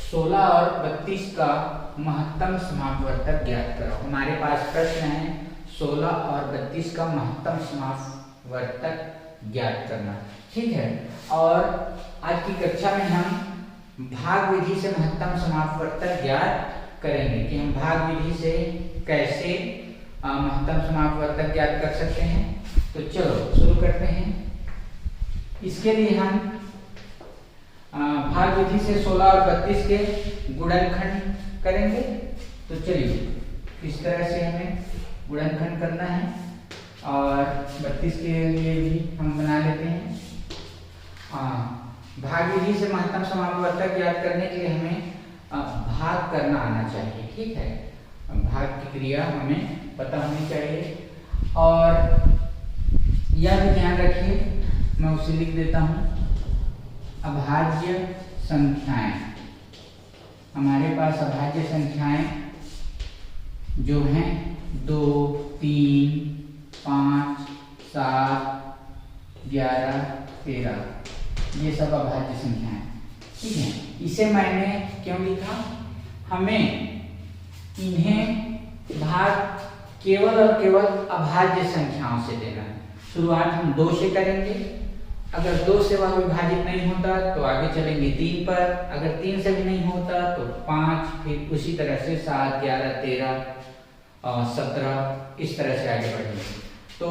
16 और 32 का महत्तम समापवर्तक ज्ञात करो। हमारे पास प्रश्न है 16 और 32 का महत्तम समापवर्तक ज्ञात करना। ठीक है, और आज की कक्षा में हम भाग विधि से महत्तम समापवर्तक ज्ञात करेंगे कि हम भाग विधि से कैसे महत्तम समापवर्तक ज्ञात कर सकते हैं। तो चलो शुरू करते हैं। इसके लिए हम भाग विधि से 16 और 32 के गुणनखंड करेंगे। तो चलिए इस तरह से हमें गुणनखंड करना है और 32 के लिए भी हम बना लेते हैं। भाग विधि से महत्तम समापवर्तक ज्ञात करने के लिए हमें भाग करना आना चाहिए। ठीक है, भाग की क्रिया हमें पता होनी चाहिए और यह भी ध्यान रखिए, मैं उसे लिख देता हूँ। अभाज्य संख्याएं, हमारे पास अभाज्य संख्याएं जो हैं 2, 3, 5, 7, 11, 13, ये सब अभाज्य संख्याएं। ठीक है, इसे मैंने क्यों लिखा? हमें इन्हें भाग केवल और केवल अभाज्य संख्याओं से देना है। शुरुआत हम 2 से करेंगे, अगर 2 से वह विभाजित नहीं होता तो आगे चलेंगे 3 पर, अगर 3 से भी नहीं होता तो 5, फिर उसी तरह से 7, 11, 13 और 17 इस तरह से आगे बढ़ेंगे। तो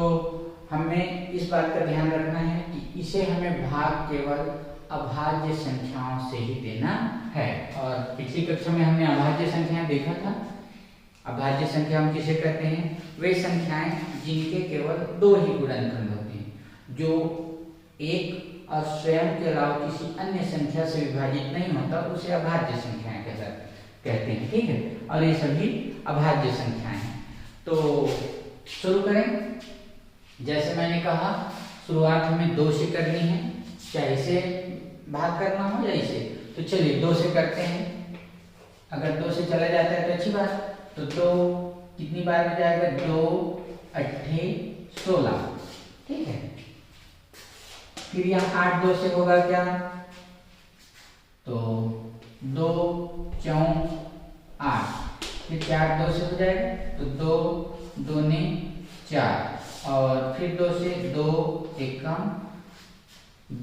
हमें इस बात का ध्यान रखना है कि इसे हमें भाग केवल अभाज्य संख्याओं से ही देना है। और पिछली कक्षा में हमने अभाज्य संख्याएं देखा था। अभाज्य संख्या हम किसे कहते हैं? वे संख्याएं जिनके केवल 2 ही गुणनखंड होते हैं, जो एक और स्वयं के अलावा किसी अन्य संख्या से विभाजित नहीं होता, उसे अभाज्य संख्याएं कहते हैं। ठीक है, और ये सभी अभाज्य संख्याएं हैं। तो शुरू करें। जैसे मैंने कहा, शुरुआत हमें 2 से करनी है, चाहे इसे भाग करना हो या इसे। तो चलिए 2 से करते हैं। अगर 2 से चला जाता है तो अच्छी बात। तो 2 कितनी बार हो जाएगा? 2 8 16। ठीक है, फिर यहाँ 8 2 से होगा क्या? तो 2 4 8, फिर 4 2 से हो जाएगा तो 2 2 ने 4, और फिर 2 से 2 एकम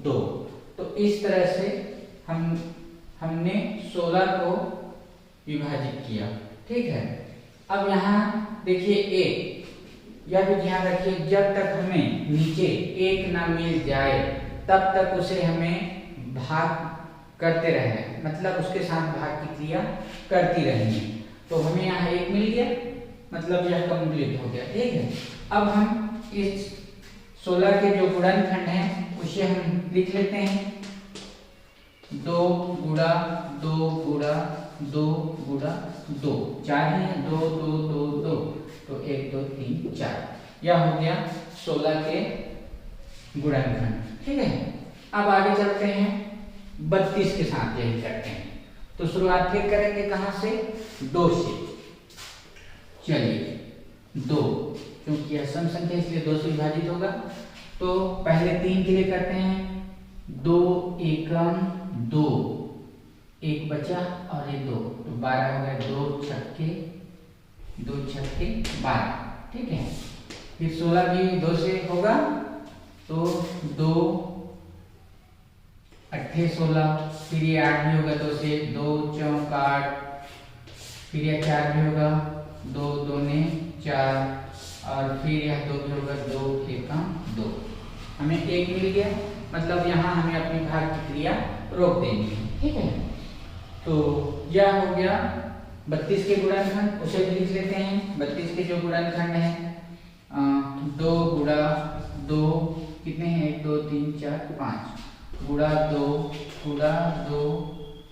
2। तो इस तरह से हमने 16 को विभाजित किया। ठीक है, अब यहाँ देखिए 1, यह भी ध्यान रखिए, जब तक हमें नीचे 1 ना मिल जाए तब तक उसे हमें भाग करते रहना, मतलब उसके साथ भाग की क्रिया करती रहनी है। तो हमें यहाँ 1 मिल गया, मतलब यह कंप्लीट हो गया। ठीक है, अब हम इस 16 के जो गुणनखंड हैं उसे हम लिख लेते हैं। 2 गुणा 2 गुणा 2 गुणा 2, 4 ही है, 2 2 2 2, तो 1 2 3 4, यह हो गया 16 के गुणनखंड। ठीक है, अब आगे चलते हैं 32 के साथ यही करते हैं। तो शुरुआत फिर करेंगे कहाँ से? 2 से। चलिए 2, क्योंकि यह सम संख्या इसलिए 2 से विभाजित होगा। तो पहले 3 के लिए करते हैं। 2 एकम 2, 1 बचा और ये 2, तो 12 हो गया। 2 छक्के 12। ठीक है, फिर 16 भी 2 से होगा, तो 2 8 16, फिर ये 8 भी होगा 2 से, 2 4 8, फिर यह 4 भी होगा, 2 2 ने 4, और फिर यह 2 भी होगा, 2 एकम 2। हमें 1 मिल गया, मतलब यहाँ हमें अपनी भाग की क्रिया रोक देनी है। ठीक है, तो यह हो गया 32 के गुणनखंड, उसे भी लिख लेते हैं। 32 के जो गुणनखंड है 2 गुणा 2, कितने हैं? 1 2 3 4 5, गुणा 2 गुणा 2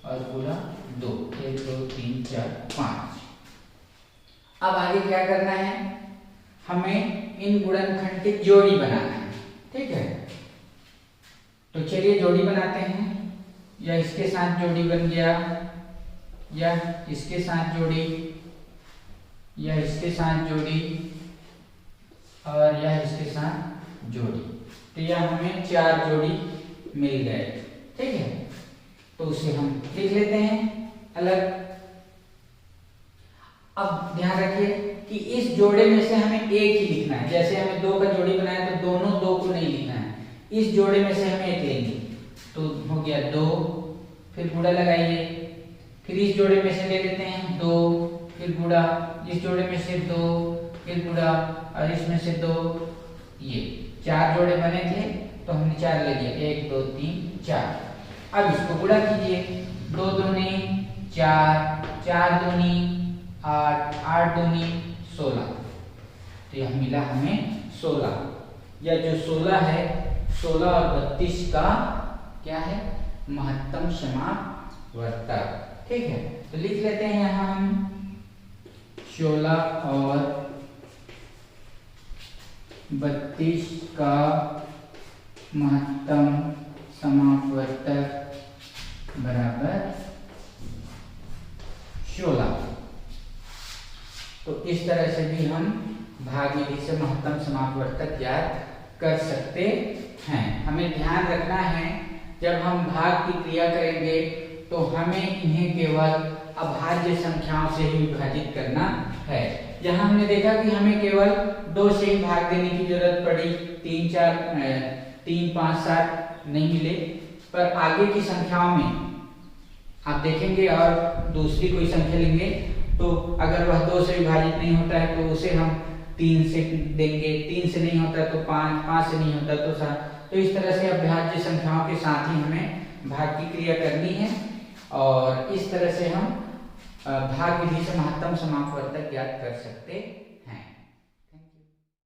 और गुणा 2, 1 2 3 4 5। अब आगे क्या करना है? हमें इन गुणनखंड की जोड़ी बनाना है। ठीक है, तो चलिए जोड़ी बनाते हैं। या इसके साथ जोड़ी बन गया, या इसके साथ जोड़ी, या इसके साथ जोड़ी, और यह इसके साथ जोड़ी। तो यह हमें 4 जोड़ी मिल गए। ठीक है, तो उसे हम लिख लेते हैं अलग। अब ध्यान रखिए कि इस जोड़े में से हमें एक ही लिखना है। जैसे हमें 2 का जोड़ी बनाया तो दोनों 2 को नहीं लिखना है, इस जोड़े में से हमें एक लेंगे। तो हो गया 2, फिर गुणा लगाइए, फिर इस जोड़े में से ले लेते हैं 2, फिर गुणा, इस जोड़े में से 2, फिर गुणा, और इसमें से 2, ये 4 जोड़े बने थे तो हमने 4 ले लिया, 1 2 3 4। अब इसको गुणा कीजिए, 2 दूनी 4, 4 दूनी 8, 8 दूनी 16, तो यह मिला हमें 16। या जो 16 है, 16 और 32 का क्या है, महत्तम समावर्तक। ठीक है, तो लिख लेते हैं यहाँ हम 16 और 32 का महत्तम समावर्तक बराबर 16। तो इस तरह से भी हम भाग विधि से महत्तम समापवर्तक ज्ञात कर सकते हैं। हमें ध्यान रखना है जब हम भाग की क्रिया करेंगे तो हमें इन्हें केवल अभाज्य संख्याओं से ही विभाजित करना है। यहाँ हमने देखा कि हमें केवल 2 से ही भाग देने की जरूरत पड़ी, 3 5 7 नहीं मिले, पर आगे की संख्याओं में आप देखेंगे और दूसरी कोई संख्या लेंगे तो अगर वह 2 से विभाजित नहीं होता है तो उसे हम 3 से देंगे, 3 से नहीं होता तो 5, 5 से नहीं होता तो 7। तो इस तरह से अभाज्य संख्याओं के साथ ही हमें भाग की क्रिया करनी है और इस तरह से हम भाग विधि से महत्तम समापवर्तक ज्ञात कर सकते हैं।